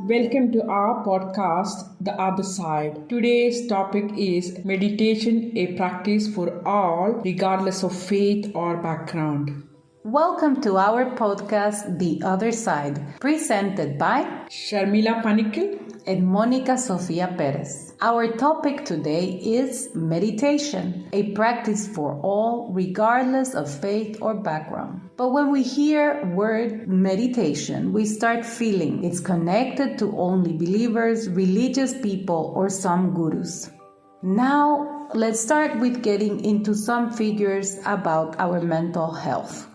Welcome to our podcast, The Other Side. Today's topic is meditation, a practice for all, regardless of faith or background. Welcome to our podcast, The Other Side, presented by Sharmila Panikal and Monica Sofia Perez. Our topic today is meditation, a practice for all, regardless of faith or background. But when we hear word meditation, we start feeling it's connected to only believers, religious people, or some gurus. Now, let's start with getting into some figures about our mental health.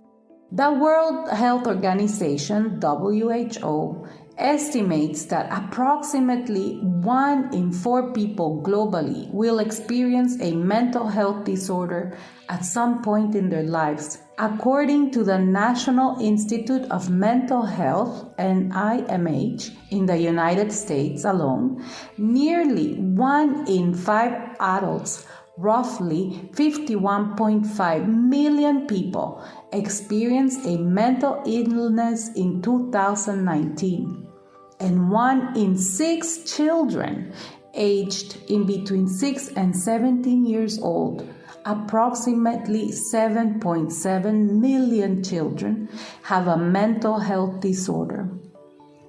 The World Health Organization, WHO, estimates that approximately 1 in 4 people globally will experience a mental health disorder at some point in their lives. According to the National Institute of Mental Health, NIMH, in the United States alone, nearly 1 in 5 adults, roughly 51.5 million people, experienced a mental illness in 2019. And 1 in 6 children aged in between 6 and 17 years old, approximately 7.7 million children, have a mental health disorder.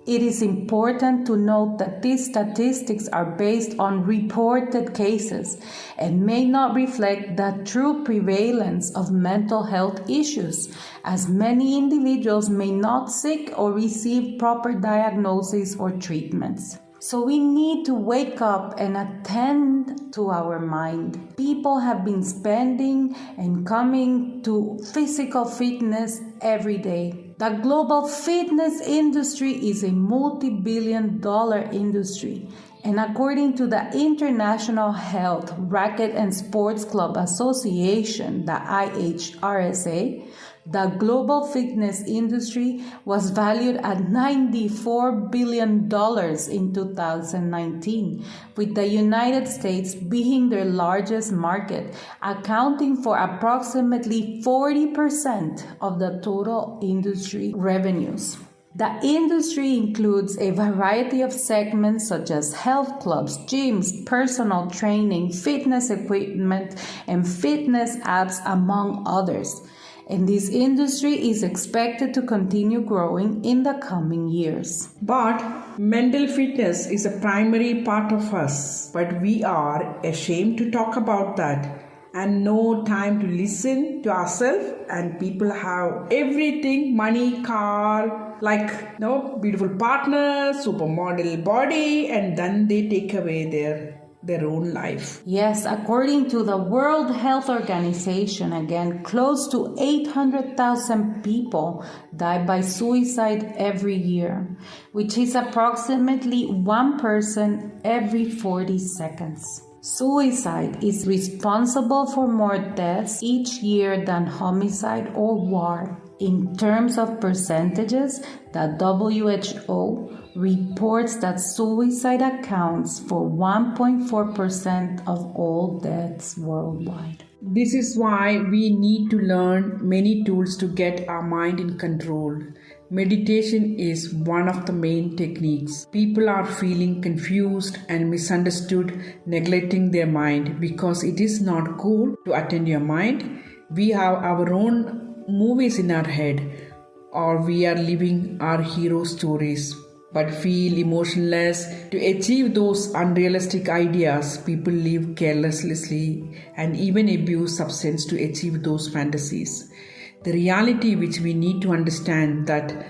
It is important to note that these statistics are based on reported cases and may not reflect the true prevalence of mental health issues, as many individuals may not seek or receive proper diagnosis or treatments. So we need to wake up and attend to our mind. People have been spending and coming to physical fitness every day. The global fitness industry is a multi-billion-dollar industry. And according to the International Health, Racquet and Sports Club Association, the IHRSA, the global fitness industry was valued at $94 billion in 2019, with the United States being their largest market, accounting for approximately 40% of the total industry revenues. The industry includes a variety of segments such as health clubs, gyms, personal training, fitness equipment, and fitness apps, among others. And this industry is expected to continue growing in the coming years. But mental fitness is a primary part of us, but we are ashamed to talk about that and no time to listen to ourselves, and people have everything, money, car, beautiful partner, supermodel body, and then they take away their own life. Yes, according to the World Health Organization, again, close to 800,000 people die by suicide every year, which is approximately 1 person every 40 seconds. Suicide is responsible for more deaths each year than homicide or war. In terms of percentages, the WHO reports that suicide accounts for 1.4% of all deaths worldwide. This is why we need to learn many tools to get our mind in control. Meditation is one of the main techniques. People are feeling confused and misunderstood, neglecting their mind because it is not cool to attend your mind. We have our own movies in our head, or we are living our hero stories, but feel emotionless. To achieve those unrealistic ideas, people live carelessly and even abuse substance to achieve those fantasies. The reality which we need to understand that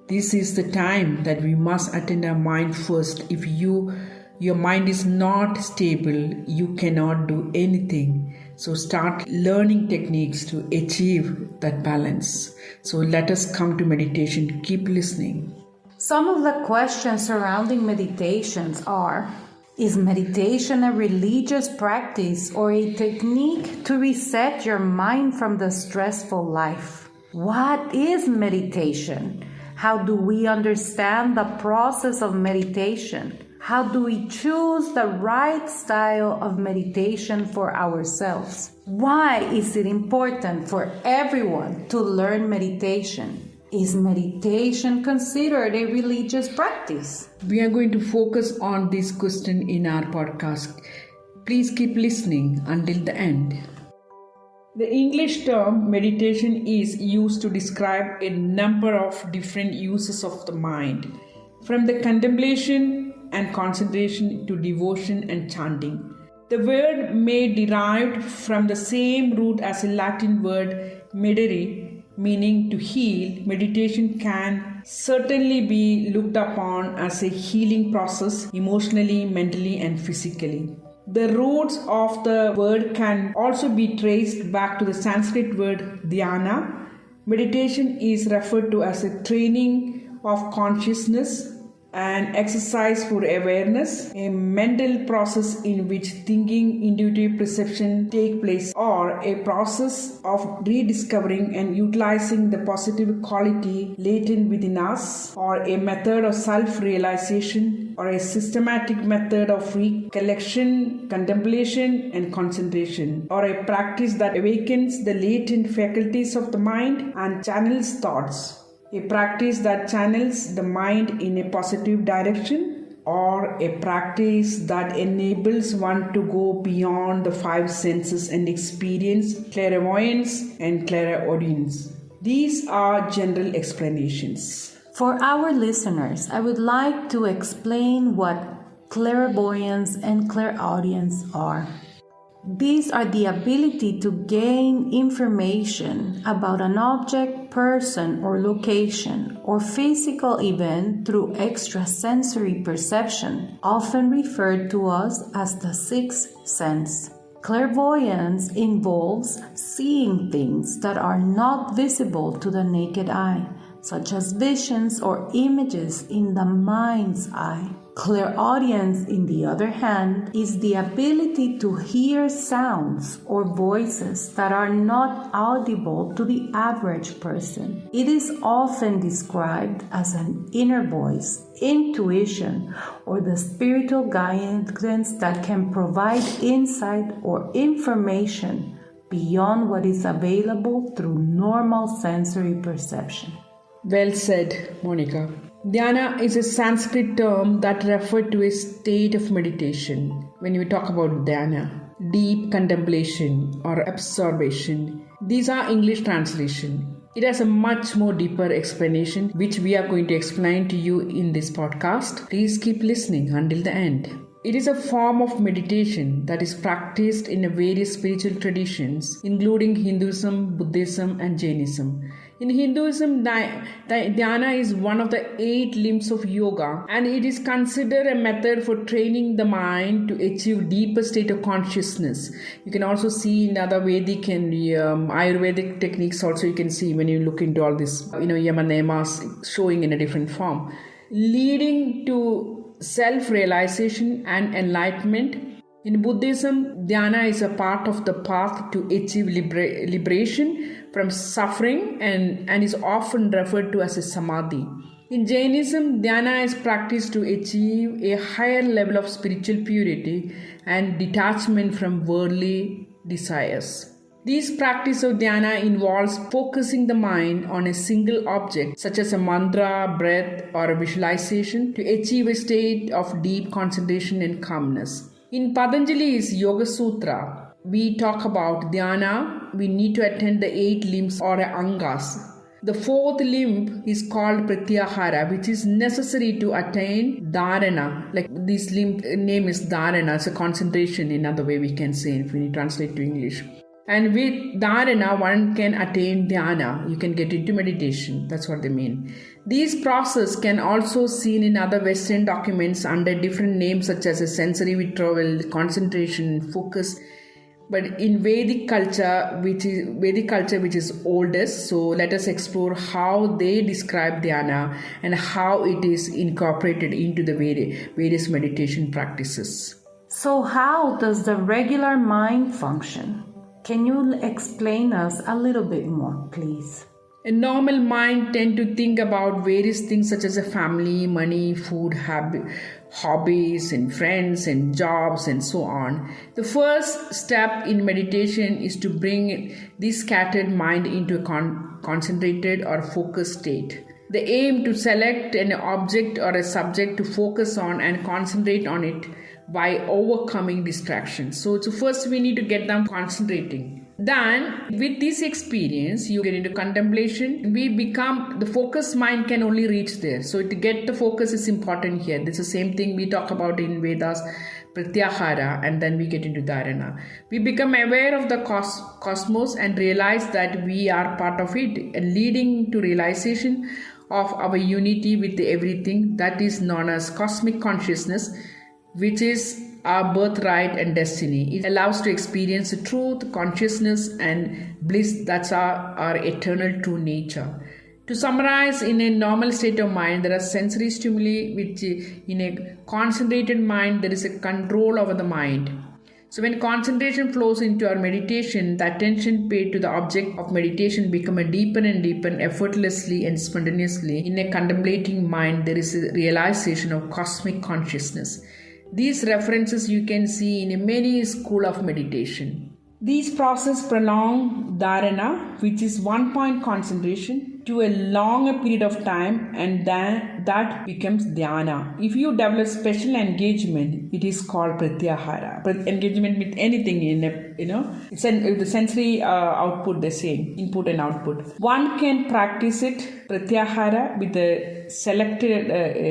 this is the time that we must attend our mind first. If your mind is not stable, you cannot do anything. So start learning techniques to achieve that balance. So let us come to meditation. Keep listening. Some of the questions surrounding meditations are: is meditation a religious practice or a technique to reset your mind from the stressful life? What is meditation? How do we understand the process of meditation? How do we choose the right style of meditation for ourselves? Why is it important for everyone to learn meditation? Is meditation considered a religious practice? We are going to focus on this question in our podcast. Please keep listening until the end. The English term meditation is used to describe a number of different uses of the mind, from the contemplation and concentration to devotion and chanting. The word may derive from the same root as a Latin word medere, meaning to heal. Meditation can certainly be looked upon as a healing process emotionally, mentally, and physically. The roots of the word can also be traced back to the Sanskrit word dhyana. Meditation is referred to as a training of consciousness, an exercise for awareness, a mental process in which thinking, intuitive perception take place, or a process of rediscovering and utilizing the positive quality latent within us, or a method of self-realization, or a systematic method of recollection, contemplation, and concentration, or a practice that awakens the latent faculties of the mind and channels thoughts. A practice that channels the mind in a positive direction, or a practice that enables one to go beyond the five senses and experience clairvoyance and clairaudience. These are general explanations. For our listeners, I would like to explain what clairvoyance and clairaudience are. These are the ability to gain information about an object, person, or location, or physical event through extrasensory perception, often referred to us as the sixth sense. Clairvoyance involves seeing things that are not visible to the naked eye, such as visions or images in the mind's eye. Clairaudience, in the other hand, is the ability to hear sounds or voices that are not audible to the average person. It is often described as an inner voice, intuition, or the spiritual guidance that can provide insight or information beyond what is available through normal sensory perception. Well said, Monica. Dhyana is a Sanskrit term that refers to a state of meditation. When we talk about dhyana, deep contemplation or absorption, these are English translation. It has a much more deeper explanation, which we are going to explain to you in this podcast. Please keep listening until the end. It is a form of meditation that is practiced in various spiritual traditions, including Hinduism, Buddhism, and Jainism. In Hinduism, dhyana is one of the 8 limbs of yoga, and it is considered a method for training the mind to achieve deeper state of consciousness. You can also see in other Vedic and Ayurvedic techniques also you can see when you look into all this, yama niyamas showing in a different form, leading to self-realization and enlightenment. In Buddhism, dhyana is a part of the path to achieve liberation from suffering and is often referred to as a samadhi. In Jainism, dhyana is practiced to achieve a higher level of spiritual purity and detachment from worldly desires. This practice of dhyana involves focusing the mind on a single object, such as a mantra, breath, or a visualization, to achieve a state of deep concentration and calmness. In Patanjali's Yoga Sutra, we talk about dhyana. We need to attend the 8 limbs or angas. The 4th limb is called pratyahara, which is necessary to attain dharana. Like this limb name is dharana. It's a concentration, in other way we can say if we translate to English. And with dharana, one can attain dhyana. You can get into meditation. That's what they mean. These process can also seen in other Western documents under different names such as a sensory withdrawal, concentration, focus. But in Vedic culture, which is oldest, so let us explore how they describe dhyana and how it is incorporated into the various meditation practices. So how does the regular mind function? Can you explain us a little bit more, please? A normal mind tend to think about various things such as a family, money, food, hobbies and friends and jobs and so on. The first step in meditation is to bring this scattered mind into a concentrated or focused state. The aim to select an object or a subject to focus on and concentrate on it by overcoming distractions. So first we need to get them concentrating. Then, with this experience, you get into contemplation. We become the focused mind can only reach there. So, to get the focus is important here. This is the same thing we talk about in Vedas, pratyahara, and then we get into dharana. We become aware of the cosmos and realize that we are part of it, leading to realization of our unity with everything. That is known as cosmic consciousness, which is our birthright and destiny. It allows to experience the truth, consciousness, and bliss. That's our eternal true nature. To summarize, in a normal state of mind, there are sensory stimuli, which in a concentrated mind, there is a control over the mind. So when concentration flows into our meditation, the attention paid to the object of meditation become a deeper and deeper, effortlessly and spontaneously. In a contemplating mind, there is a realization of cosmic consciousness. These references you can see in many schools of meditation. These processes prolong dharana, which is one point concentration, to a longer period of time, and then that becomes dhyana. If you develop special engagement, it is called pratyahara. Engagement with anything in it's the sensory output, the same input and output. One can practice it pratyahara with a selected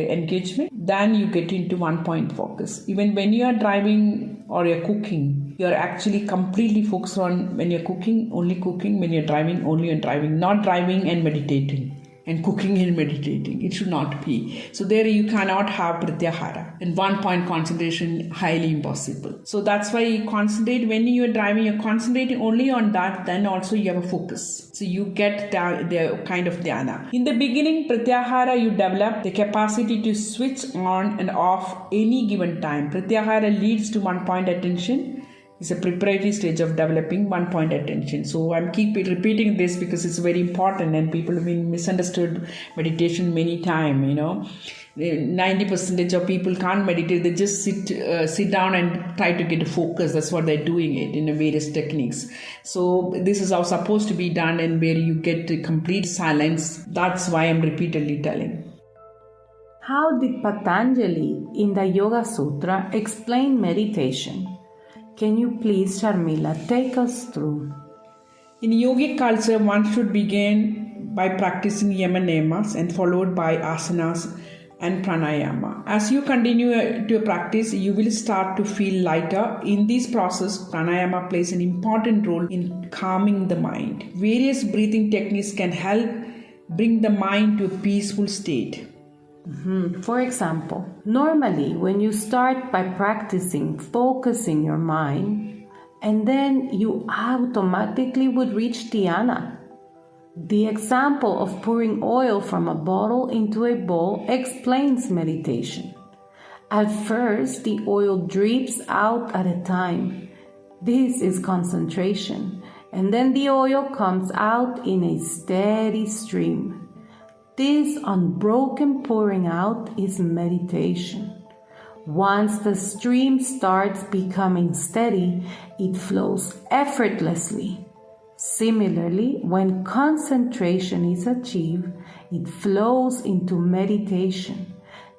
engagement. Then you get into one point focus. Even when you are driving or you're cooking, you're actually completely focused on when you're cooking, only cooking, when you're driving, only on driving, not driving and meditating. And cooking and meditating. It should not be. So there you cannot have pratyahara. And one point concentration, highly impossible. So that's why you concentrate. When you're driving, you're concentrating only on that. Then also you have a focus. So you get the kind of dhyana. In the beginning, pratyahara, you develop the capacity to switch on and off any given time. Pratyahara leads to one point attention. It's a preparatory stage of developing one point attention. So I'm keep repeating this because it's very important, and people have been misunderstood meditation many times. 90% of people can't meditate. They just sit down and try to get a focus. That's what they're doing it in various techniques. So this is how supposed to be done, and where you get complete silence. That's why I'm repeatedly telling. How did Patanjali in the Yoga Sutra explain meditation? Can you please, Sharmila, take us through? In yogic culture, one should begin by practicing yama niyamas and followed by asanas and pranayama. As you continue to practice, you will start to feel lighter. In this process, pranayama plays an important role in calming the mind. Various breathing techniques can help bring the mind to a peaceful state. For example, normally when you start by practicing focusing your mind, and then you automatically would reach dhyana. The example of pouring oil from a bottle into a bowl explains meditation. At first, the oil drips out at a time. This is concentration, and then the oil comes out in a steady stream. This unbroken pouring out is meditation. Once the stream starts becoming steady, it flows effortlessly. Similarly, when concentration is achieved, it flows into meditation.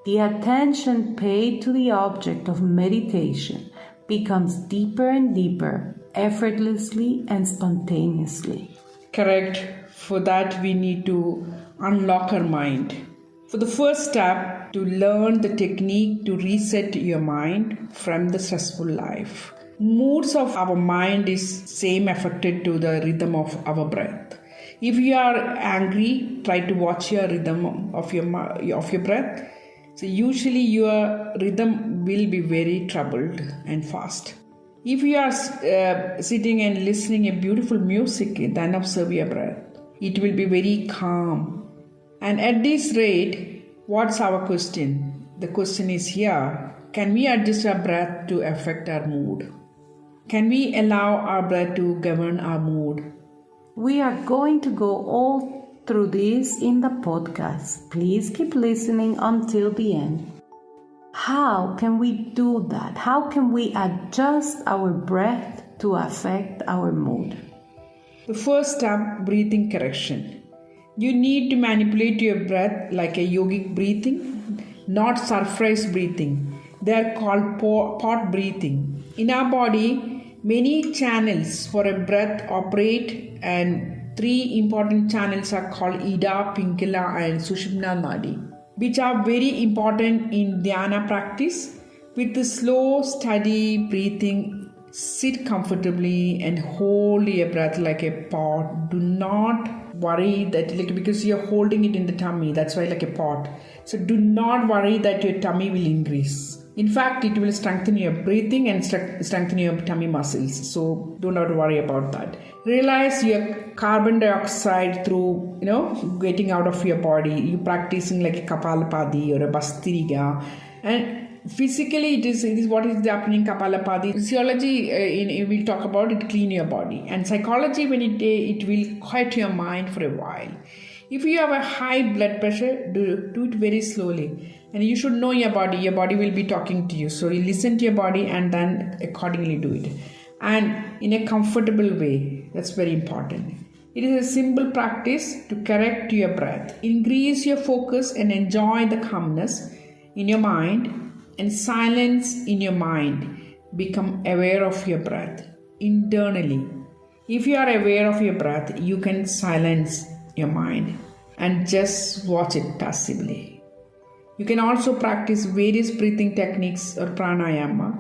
The attention paid to the object of meditation becomes deeper and deeper, effortlessly and spontaneously. Correct. For that, we need to unlock our mind. For the first step, to learn the technique to reset your mind from the stressful life. Moods of our mind is same affected to the rhythm of our breath. If you are angry, try to watch your rhythm of your breath. So usually your rhythm will be very troubled and fast. If you are sitting and listening a beautiful music, then observe your breath. It will be very calm. And at this rate, what's our question? The question is here, can we adjust our breath to affect our mood? Can we allow our breath to govern our mood? We are going to go all through this in the podcast. Please keep listening until the end. How can we do that? How can we adjust our breath to affect our mood? The first step, breathing correction. You need to manipulate your breath like a yogic breathing, not surface breathing. They are called pot breathing. In our body, many channels for a breath operate, and three important channels are called Ida, Pingala and Sushumna Nadi, which are very important in dhyana practice. With the slow, steady breathing, sit comfortably and hold your breath like a pot. Do not worry that because you're holding it in the tummy, that's why like a pot. So do not worry that your tummy will increase. In fact, it will strengthen your breathing and strengthen your tummy muscles. So do not worry about that. Realize your carbon dioxide through, getting out of your body. You practicing like a Kapalapadi or a Bastiriga. And physically, it is what is happening Kapalapadi. Physiology, we'll talk about it, clean your body. And psychology, when it will quiet your mind for a while. If you have a high blood pressure, do it very slowly. And you should know your body. Your body will be talking to you. So you listen to your body and then accordingly do it. And in a comfortable way. That's very important. It is a simple practice to correct your breath. Increase your focus and enjoy the calmness in your mind and silence in your mind. Become aware of your breath internally. If you are aware of your breath, you can silence your mind and just watch it passively. You can also practice various breathing techniques or pranayama.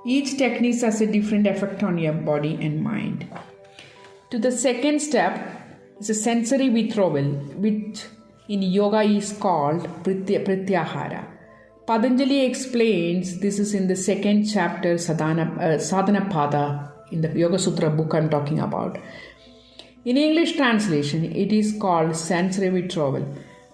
Each technique has a different effect on your body and mind. To the second step is a sensory withdrawal, which in yoga is called pratyahara. Patanjali explains this is in the second chapter, Sadhana Pada, in the Yoga Sutra book I'm talking about. In English translation, it is called sensory withdrawal.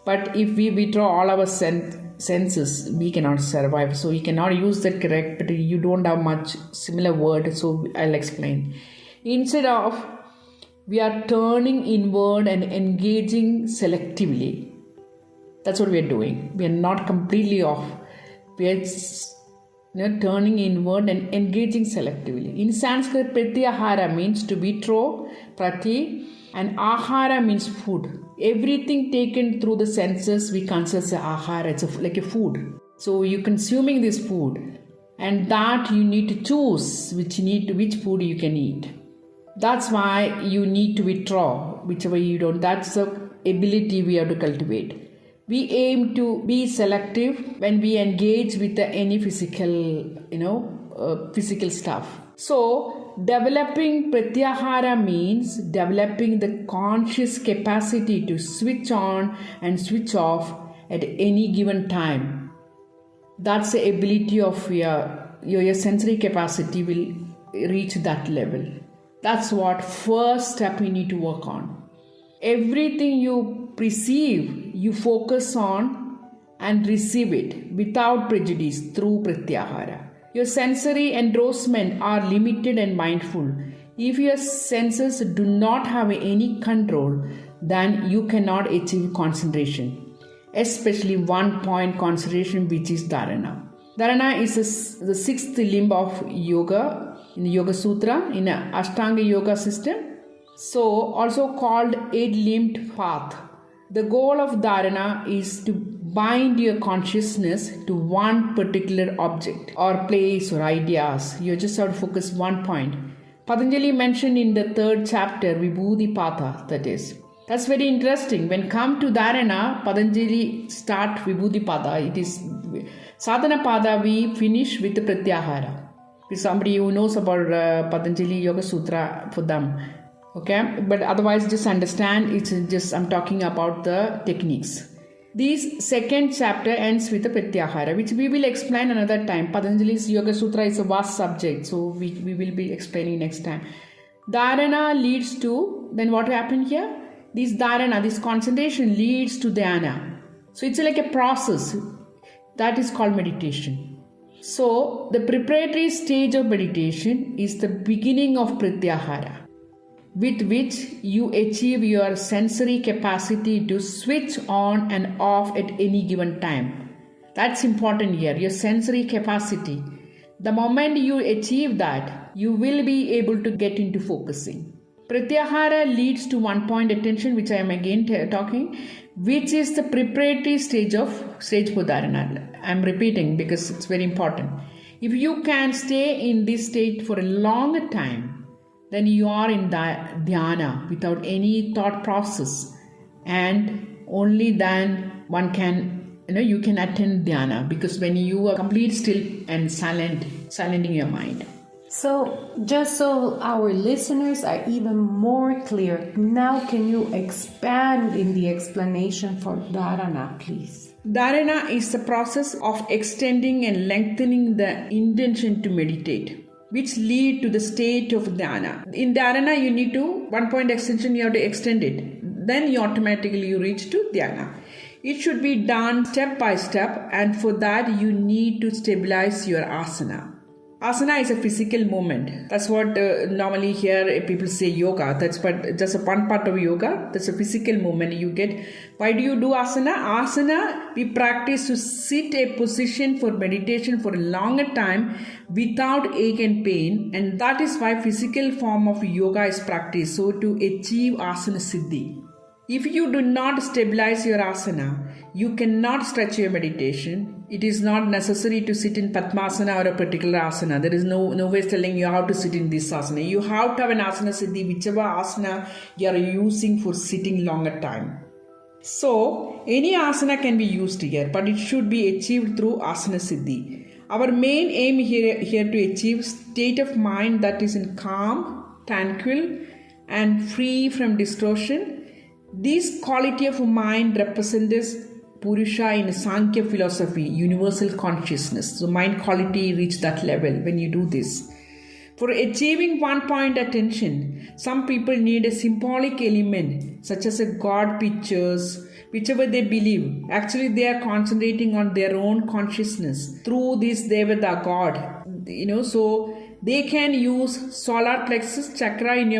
But if we withdraw all our senses, we cannot survive. So you cannot use that correct, but you don't have much similar word, so I'll explain. Instead of, we are turning inward and engaging selectively. That's what we are doing. We are not completely off. We are turning inward and engaging selectively. In Sanskrit, pratyahara means to withdraw, prati, and ahara means food. Everything taken through the senses we consider as ahara. It's like a food. So you're consuming this food, and that you need to choose which food you can eat. That's why you need to withdraw, whichever you don't. That's the ability we have to cultivate. We aim to be selective when we engage with any physical stuff. So, developing pratyahara means developing the conscious capacity to switch on and switch off at any given time. That's the ability of your sensory capacity will reach that level. That's what first step we need to work on. Everything you perceive, you focus on and receive it without prejudice through pratyahara. Your sensory endorsement are limited and mindful. If your senses do not have any control, then you cannot achieve concentration, especially one-point concentration, which is dharana. Dharana is the sixth limb of yoga in the Yoga Sutra, in an Ashtanga yoga system. So, also called eight-limbed path. The goal of dharana is to bind your consciousness to one particular object or place or ideas. You just have to focus one point. Patanjali mentioned in the third chapter, Vibhuti Patha, that is. That's very interesting. When come to dharana, Patanjali start Vibhuti Pada. It is Sadhana Pada, we finish with the pratyahara. Somebody who knows about Patanjali Yoga Sutra for them. Okay, but otherwise just understand, it's just I'm talking about the techniques. This second chapter ends with the pratyahara, which we will explain another time. Patanjali's Yoga Sutra is a vast subject, so we will be explaining next time. Dharana leads to, then what happened here? This dharana, this concentration leads to dhyana. So it's like a process that is called meditation. So the preparatory stage of meditation is the beginning of pratyahara. with which you achieve your sensory capacity to switch on and off at any given time. That's important here, your sensory capacity. The moment you achieve that, you will be able to get into focusing. Pratyahara leads to one point attention, which I am again talking, which is the preparatory stage for dharana. I am repeating because it's very important. If you can stay in this state for a longer time, then you are in dhyana without any thought process, and only then one can, you can attend dhyana, because when you are complete still and silencing your mind. So, just so our listeners are even more clear, now can you expand in the explanation for dharana, please? Dharana is the process of extending and lengthening the intention to meditate, which lead to the state of dhyana. In dharana, you need to, 1 point extension, you have to extend it. Then you automatically reach to dhyana. It should be done step by step, and for that you need to stabilize your asana. Asana is a physical movement. That's what normally here people say yoga. That's just a one part of yoga. That's a physical movement you get. Why do you do asana? Asana, we practice to sit a position for meditation for a longer time without ache and pain. And that is why physical form of yoga is practiced. So to achieve asana siddhi. If you do not stabilize your asana, you cannot stretch your meditation. It is not necessary to sit in Padmasana or a particular asana. There is no way telling you how to sit in this asana. You have to have an asana siddhi, whichever asana you are using for sitting longer time. So, any asana can be used here, but it should be achieved through asana siddhi. Our main aim here to achieve state of mind that is in calm, tranquil, and free from distortion. This quality of mind represents Purusha in Sankhya philosophy, universal consciousness. So mind quality reach that level when you do this. For achieving 1 point attention, some people need a symbolic element such as a god pictures, whichever they believe. Actually, they are concentrating on their own consciousness through this Devata god. So they can use solar plexus chakra in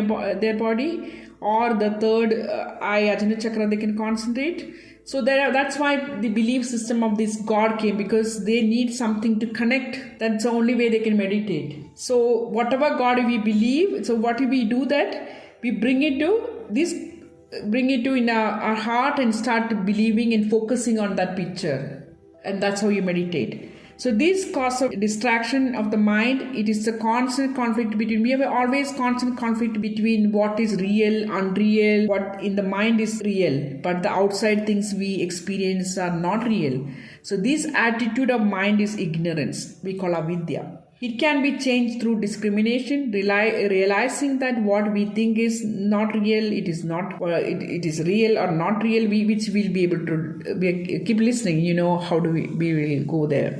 their body, or the third eye Ajna chakra they can concentrate. So that's why the belief system of this god came, because they need something to connect. That's the only way they can meditate. So whatever god we believe, so what we do that, we bring it to in our heart and start believing and focusing on that picture. And that's how you meditate. So this cause of distraction of the mind, it is a constant conflict between, we have always constant conflict between what is real, unreal, what in the mind is real, but the outside things we experience are not real. So this attitude of mind is ignorance, we call avidya. It can be changed through discrimination, realizing that what we think is not real, it is not, it is real or not real, which we'll be able to keep listening, how do we will go there.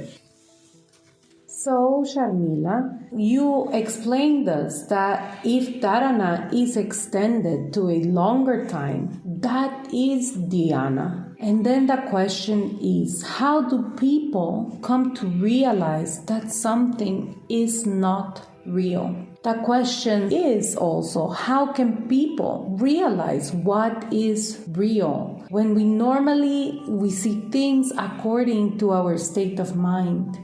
So, Sharmila, you explained us that if dharana is extended to a longer time, that is dhyana. And then the question is, how do people come to realize that something is not real? The question is also, how can people realize what is real when we see things according to our state of mind?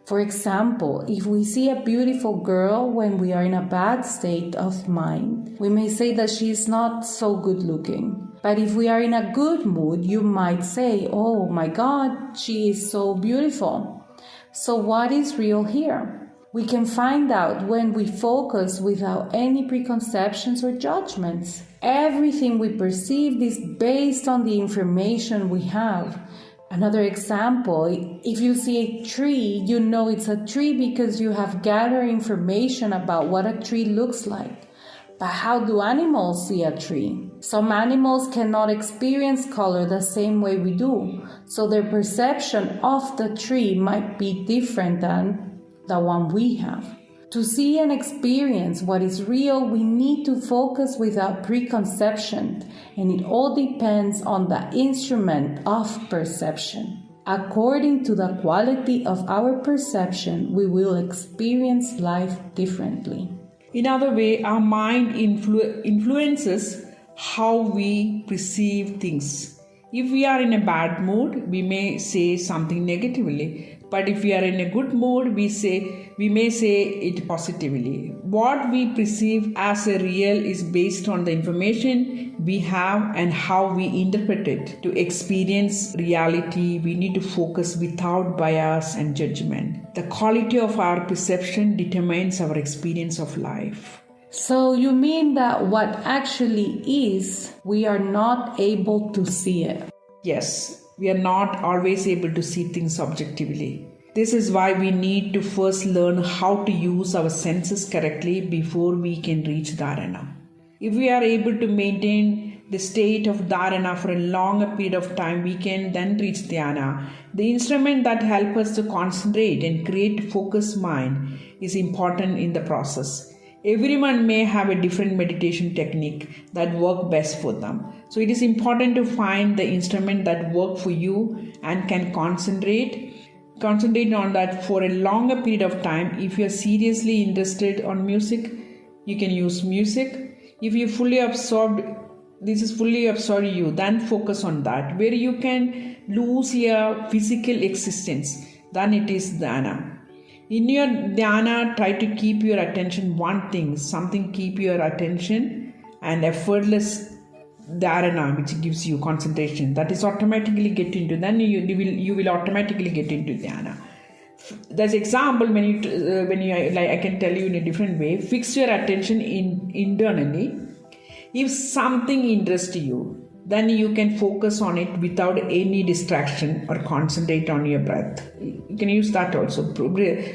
For example, if we see a beautiful girl when we are in a bad state of mind, we may say that she is not so good looking. But if we are in a good mood, you might say, oh my God, she is so beautiful. So what is real here? We can find out when we focus without any preconceptions or judgments. Everything we perceive is based on the information we have. Another example, if you see a tree, you know it's a tree because you have gathered information about what a tree looks like. But how do animals see a tree? Some animals cannot experience color the same way we do, so their perception of the tree might be different than the one we have. To see and experience what is real, we need to focus without preconception, and it all depends on the instrument of perception. According to the quality of our perception, we will experience life differently. In other way, our mind influences how we perceive things. If we are in a bad mood, we may say something negatively. But if we are in a good mood, we may say it positively. What we perceive as a real is based on the information we have and how we interpret it. To experience reality, we need to focus without bias and judgment. The quality of our perception determines our experience of life. So you mean that what actually is, we are not able to see it? Yes, we are not always able to see things objectively. This is why we need to first learn how to use our senses correctly before we can reach dharana. If we are able to maintain the state of dharana for a longer period of time, we can then reach dhyana. The instrument that helps us to concentrate and create focused mind is important in the process. Everyone may have a different meditation technique that works best for them. So it is important to find the instrument that works for you and can concentrate on that for a longer period of time. If you are seriously interested on music, you can use music. If you this is fully absorbed you, then focus on that. Where you can lose your physical existence, then it is dhyana. In your dhyana, try to keep your attention one thing, something keep your attention, and effortless dharana, which gives you concentration. That is automatically get into. Then you will automatically get into dhyana. That's example when you like I can tell you in a different way. Fix your attention internally. If something interests you, then you can focus on it without any distraction or concentrate on your breath. You can use that also.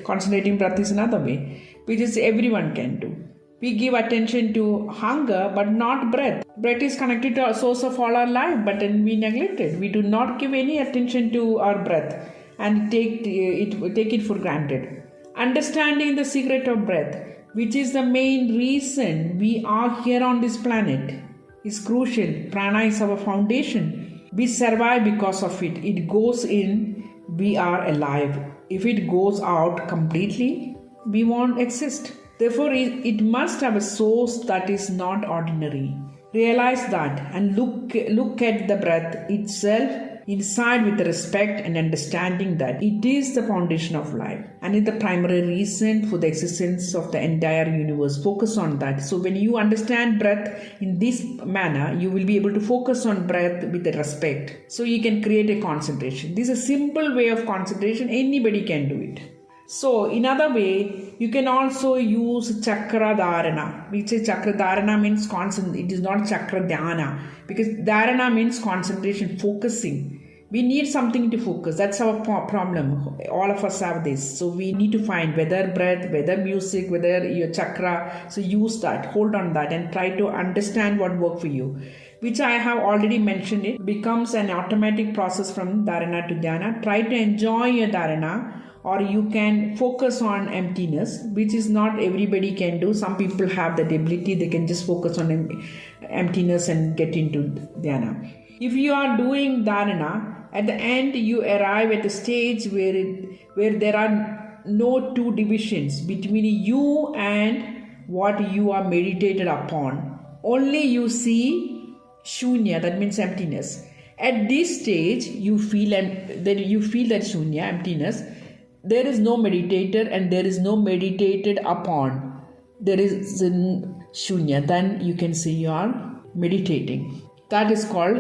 Concentrating breath is another way, which is everyone can do. We give attention to hunger but not breath. Breath is connected to a source of all our life, but then we neglect it. We do not give any attention to our breath and take it for granted. Understanding the secret of breath, which is the main reason we are here on this planet, is crucial. Prana is our foundation. We survive because of it. It goes in, we are alive. If it goes out completely, we won't exist. Therefore, it must have a source that is not ordinary. Realize that and look at the breath itself inside with respect and understanding that it is the foundation of life and is the primary reason for the existence of the entire universe. Focus on that. So when you understand breath in this manner, you will be able to focus on breath with the respect. So you can create a concentration. This is a simple way of concentration. Anybody can do it. So in other way, you can also use chakra dharana. We say chakra dharana means concentration. It is not chakra dhyana, because dharana means concentration, focusing. We need something to focus. That's our problem. All of us have this. So we need to find whether breath, whether music, whether your chakra. So use that, hold on that and try to understand what works for you. Which I have already mentioned. It becomes an automatic process from dharana to dhyana. Try to enjoy your dharana. Or you can focus on emptiness, which is not everybody can do. Some people have that ability, they can just focus on emptiness and get into dhyana. If you are doing dharana, at the end you arrive at a stage where there are no two divisions between you and what you are meditated upon. Only you see shunya, that means emptiness. At this stage, you feel that shunya, emptiness. There is no meditator and there is no meditated upon. There is shunya. Then you can say you are meditating. That is called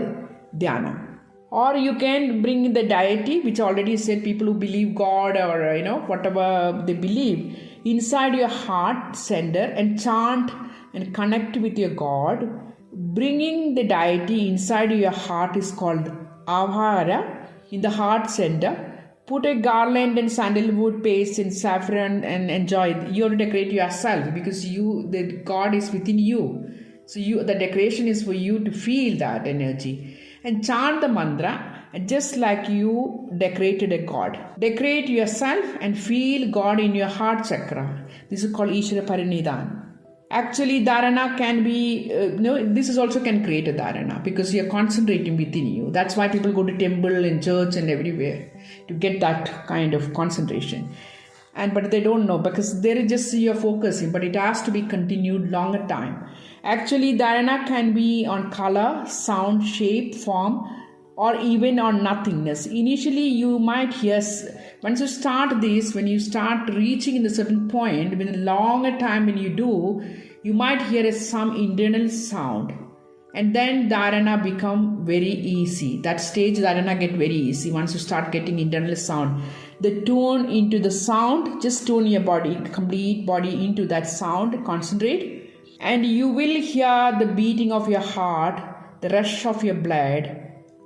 dhyana. Or you can bring the deity, which already said people who believe God or whatever they believe, inside your heart center and chant and connect with your God. Bringing the deity inside your heart is called avhara, in the heart center. Put a garland and sandalwood paste and saffron and enjoy it. You have to decorate yourself because the God is within you. So the decoration is for you to feel that energy. And chant the mantra just like you decorated a God. Decorate yourself and feel God in your heart chakra. This is called Ishvara Parinidhan. Actually, dharana can be, this is also can create a dharana because you are concentrating within you. That's why people go to temple and church and everywhere to get that kind of concentration. and but they don't know because they're just you're focusing, but it has to be continued longer time. Actually, dharana can be on color, sound, shape, form, or even on nothingness. Initially, you might hear, once you start this, when you start reaching in a certain point, with a longer time when you do, you might hear some internal sound. And then dharana become very easy. That stage dharana get very easy once you start getting internal sound. The tune into the sound, just tune your body, complete body into that sound, concentrate. And you will hear the beating of your heart, the rush of your blood,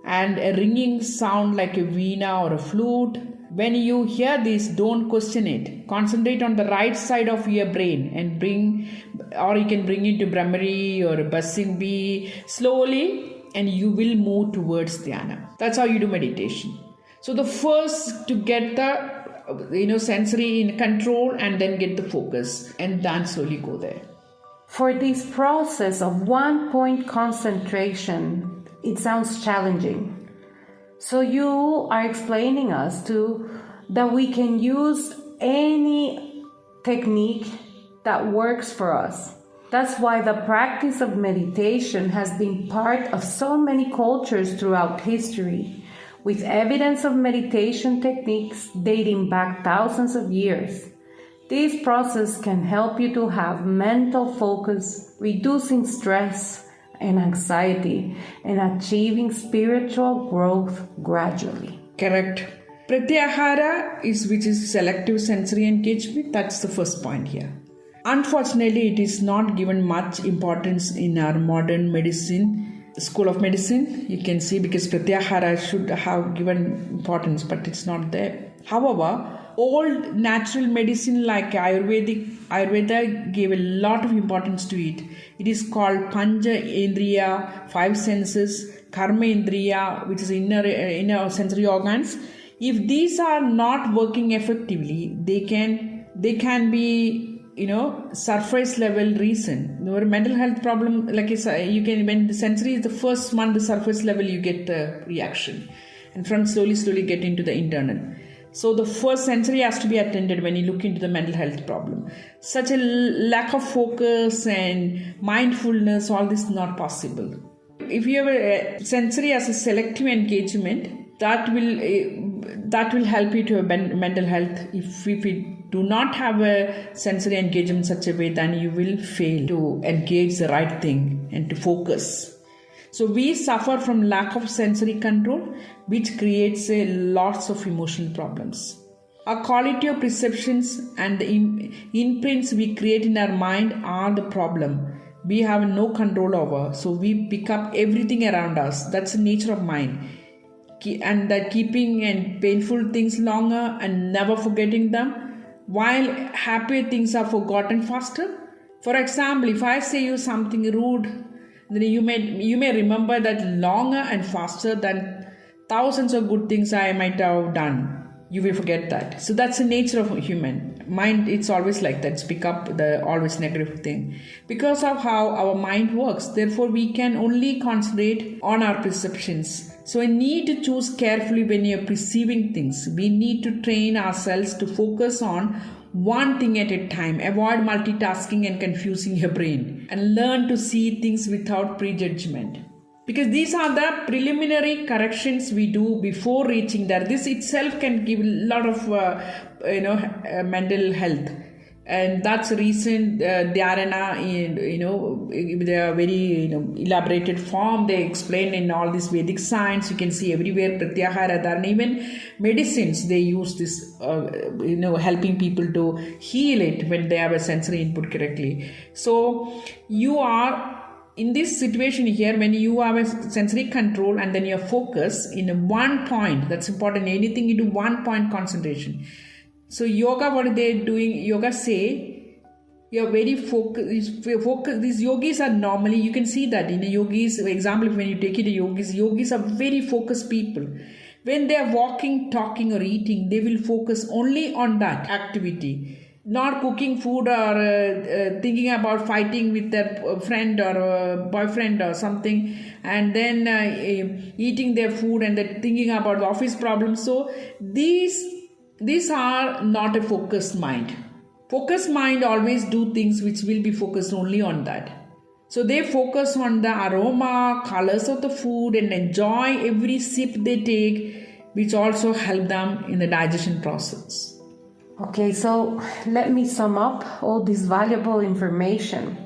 and a ringing sound like a veena or a flute. When you hear this, don't question it. Concentrate on the right side of your brain and you can bring it to Brahmari or a buzzing bee slowly, and you will move towards dhyana. That's how you do meditation. So the first to get the sensory in control and then get the focus, and then slowly go there. For this process of 1 point concentration, it sounds challenging. So you are explaining us that we can use any technique that works for us. That's why the practice of meditation has been part of so many cultures throughout history, with evidence of meditation techniques dating back thousands of years. This process can help you to have mental focus, reducing stress and anxiety, and achieving spiritual growth gradually. Correct. Pratyahara which is selective sensory engagement. That's the first point here. Unfortunately, it is not given much importance in our modern medicine, school of medicine. You can see because Pratyahara should have given importance, but it's not there. However, old natural medicine like Ayurveda gave a lot of importance to it. It is called Pancha Indriya, 5 senses, Karma Indriya, which is inner sensory organs. If these are not working effectively, they can be surface level reason. Your mental health problem, like you can, when the sensory is the first one, the surface level you get the reaction, and from slowly get into the internal. So the first sensory has to be attended when you look into the mental health problem. Such a lack of focus and mindfulness, all this is not possible. If you have a sensory as a selective engagement, that will help you to have mental health. If you do not have a sensory engagement in such a way, then you will fail to engage the right thing and to focus. So we suffer from lack of sensory control, which creates lots of emotional problems. Our quality of perceptions and the imprints we create in our mind are the problem. We have no control over, so we pick up everything around us. That's the nature of mind. And that keeping and painful things longer and never forgetting them, while happier things are forgotten faster. For example, if I say you something rude, then you may remember that longer and faster than thousands of good things I might have done. You will forget that. So that's the nature of human mind. It's always like that. It's pick up the always negative thing because of how our mind works. Therefore, we can only concentrate on our perceptions. So we need to choose carefully when you're perceiving things. We need to train ourselves to focus on one thing at a time. Avoid multitasking and confusing your brain, and learn to see things without prejudgment. Because these are the preliminary corrections we do before reaching there. This itself can give a lot of mental health, and that's the reason dhyana with a very elaborated form they explain in all this Vedic science. You can see everywhere pratyahara, dharana. Even medicines they use this helping people to heal it when they have a sensory input correctly. So you are in this situation here, when you have a sensory control and then your focus in one point, that's important. Anything you do, 1 point concentration. So yoga, what are they doing? Yoga say you're very focused. These yogis are normally, you can see that in the yogis, for example, when you take it to yogis are very focused people. When they are walking, talking or eating, they will focus only on that activity. Not cooking food or thinking about fighting with their friend or boyfriend or something, and then eating their food and then thinking about the office problems. So these These are not a focused mind. Focused mind always do things which will be focused only on that. So they focus on the aroma, colors of the food and enjoy every sip they take, which also help them in the digestion process. Okay, so let me sum up all this valuable information.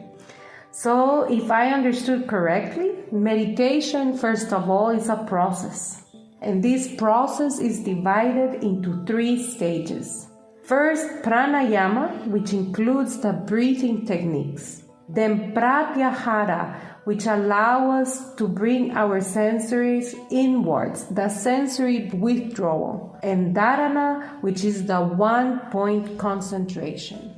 So, if I understood correctly, meditation, first of all, is a process. And this process is divided into 3 stages. First, pranayama, which includes the breathing techniques. Then pratyahara, which allow us to bring our sensories inwards, the sensory withdrawal. And dharana, which is the one-point concentration.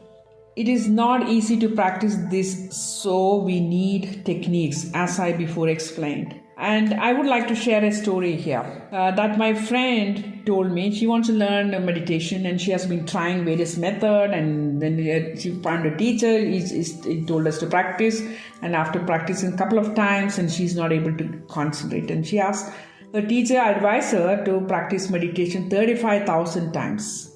It is not easy to practice this, so we need techniques, as I before explained. And I would like to share a story here that my friend told me. She wants to learn meditation and she has been trying various methods, and then she found a teacher. He told us to practice, and after practicing a couple of times and she's not able to concentrate, and she asked her teacher advised her to practice meditation 35,000 times.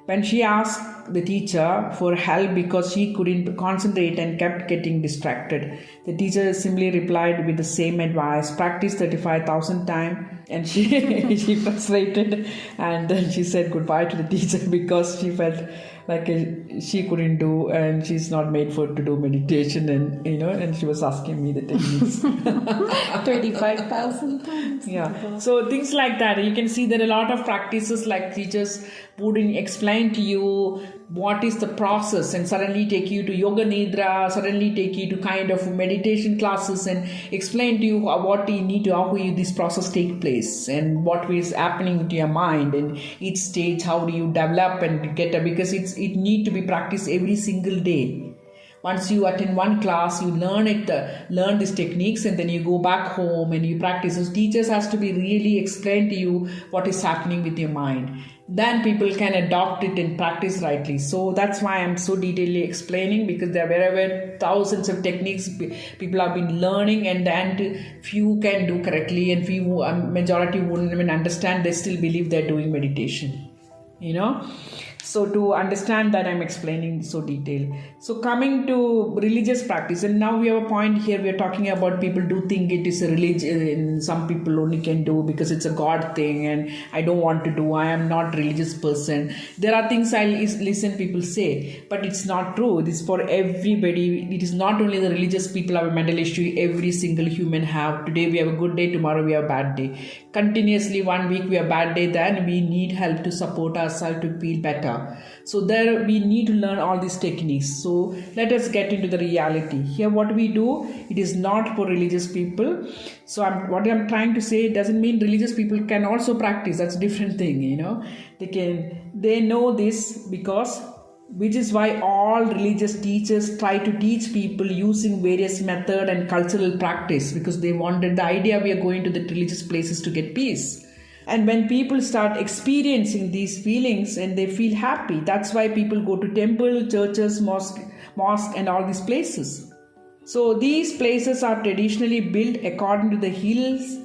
When she asked the teacher for help because she couldn't concentrate and kept getting distracted, the teacher simply replied with the same advice: practice 35,000 times. And she frustrated, and then she said goodbye to the teacher because she felt like she couldn't do, and she's not made to do meditation, and she was asking me the techniques. 35,000 times. Yeah. So things like that. You can see there are a lot of practices like teachers wouldn't explain to you what is the process and suddenly take you to yoga nidra, suddenly take you to kind of meditation classes and explain to you what you need to, how this process take place and what is happening to your mind and each stage, how do you develop and get it, because it need to be practiced every single day. Once you attend one class, you learn these techniques, and then you go back home and you practice. So teachers has to be really explain to you what is happening with your mind. Then people can adopt it and practice rightly. So that's why I'm so detailedly explaining, because there are wherever thousands of techniques people have been learning, and then few can do correctly, and few majority wouldn't even understand. They still believe they're doing meditation. So to understand that, I'm explaining so detailed. So coming to religious practice, and now we have a point here. We are talking about people do think it is a religion. Some people only can do because it's a God thing, and I don't want to do. I am not religious person. There are things I listen people say, but it's not true. This is for everybody. It is not only the religious people have a mental issue. Every single human have. Today we have a good day. Tomorrow we have a bad day. Continuously 1 week we have a bad day. Then we need help to support ourselves to feel better. So there we need to learn all these techniques. So let us get into the reality. Here what we do, it is not for religious people. So what I'm trying to say doesn't mean religious people can also practice. That's a different thing, They know this because, which is why all religious teachers try to teach people using various method and cultural practice, because they wanted the idea we are going to the religious places to get peace. And when people start experiencing these feelings and they feel happy, that's why people go to temple, churches, mosque and all these places. So these places are traditionally built according to the hills,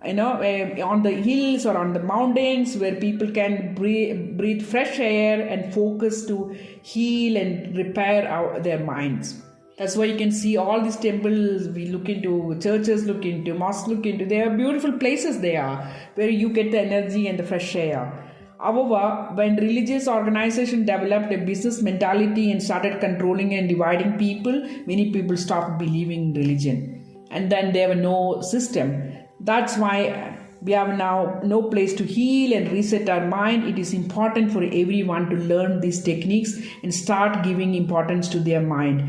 on the hills or on the mountains, where people can breathe fresh air and focus to heal and repair their minds. That's why you can see all these temples, we look into, churches look into, mosques look into. They are beautiful places they are, where you get the energy and the fresh air. However, when religious organization developed a business mentality and started controlling and dividing people, many people stopped believing in religion. And then there was no system. That's why we have now no place to heal and reset our mind. It is important for everyone to learn these techniques and start giving importance to their mind,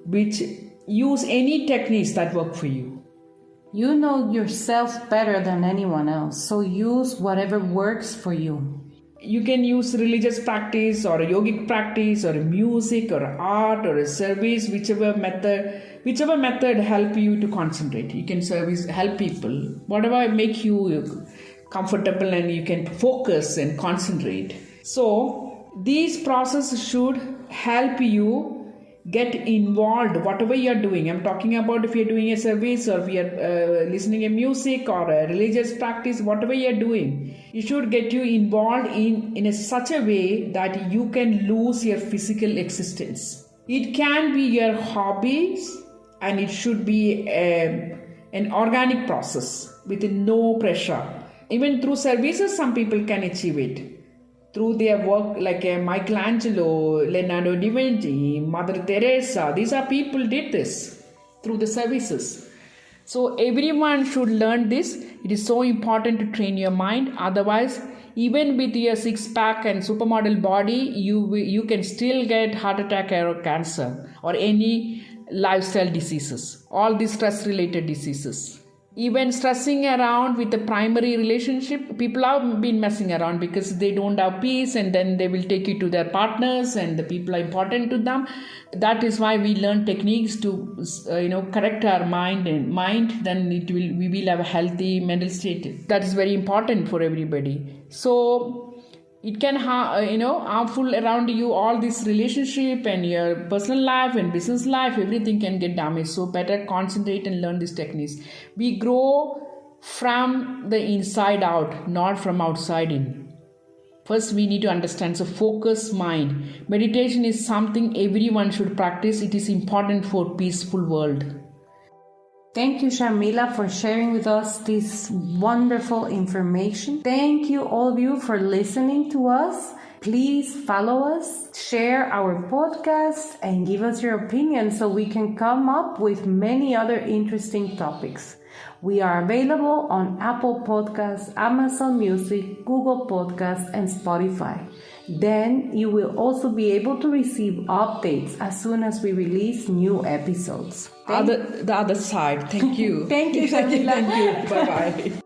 which use any techniques that work for you. You know yourself better than anyone else, so use whatever works for you. You can use religious practice or a yogic practice or a music or art or a service, whichever method help you to concentrate. You can help people, whatever make you comfortable and you can focus and concentrate. So these processes should help you get involved whatever you are doing. I'm talking about if you're doing a service or if you're listening to music or a religious practice, whatever you're doing. It should get you involved in such a way that you can lose your physical existence. It can be your hobbies, and it should be an organic process with no pressure. Even through services, some people can achieve it. Through their work, like Michelangelo, Leonardo da Vinci, Mother Teresa, these are people did this through the services. So everyone should learn this. It is so important to train your mind. Otherwise, even with your six-pack and supermodel body, you can still get heart attack or cancer or any lifestyle diseases, all these stress-related diseases. Even stressing around with the primary relationship, people have been messing around because they don't have peace, and then they will take you to their partners, and the people are important to them. That is why we learn techniques to correct our mind, then we will have a healthy mental state. That is very important for everybody. So it can harmful around you, all this relationship and your personal life and business life, everything can get damaged. So better concentrate and learn these techniques. We grow from the inside out, not from outside in. First we need to understand. So focus mind. Meditation is something everyone should practice. It is important for peaceful world. Thank you, Sharmila, for sharing with us this wonderful information. Thank you, all of you, for listening to us. Please follow us, share our podcast, and give us your opinion so we can come up with many other interesting topics. We are available on Apple Podcasts, Amazon Music, Google Podcasts, and Spotify. Then you will also be able to receive updates as soon as we release new episodes. The other side. Thank you. Thank you, Sharmila. Thank you. Bye-bye.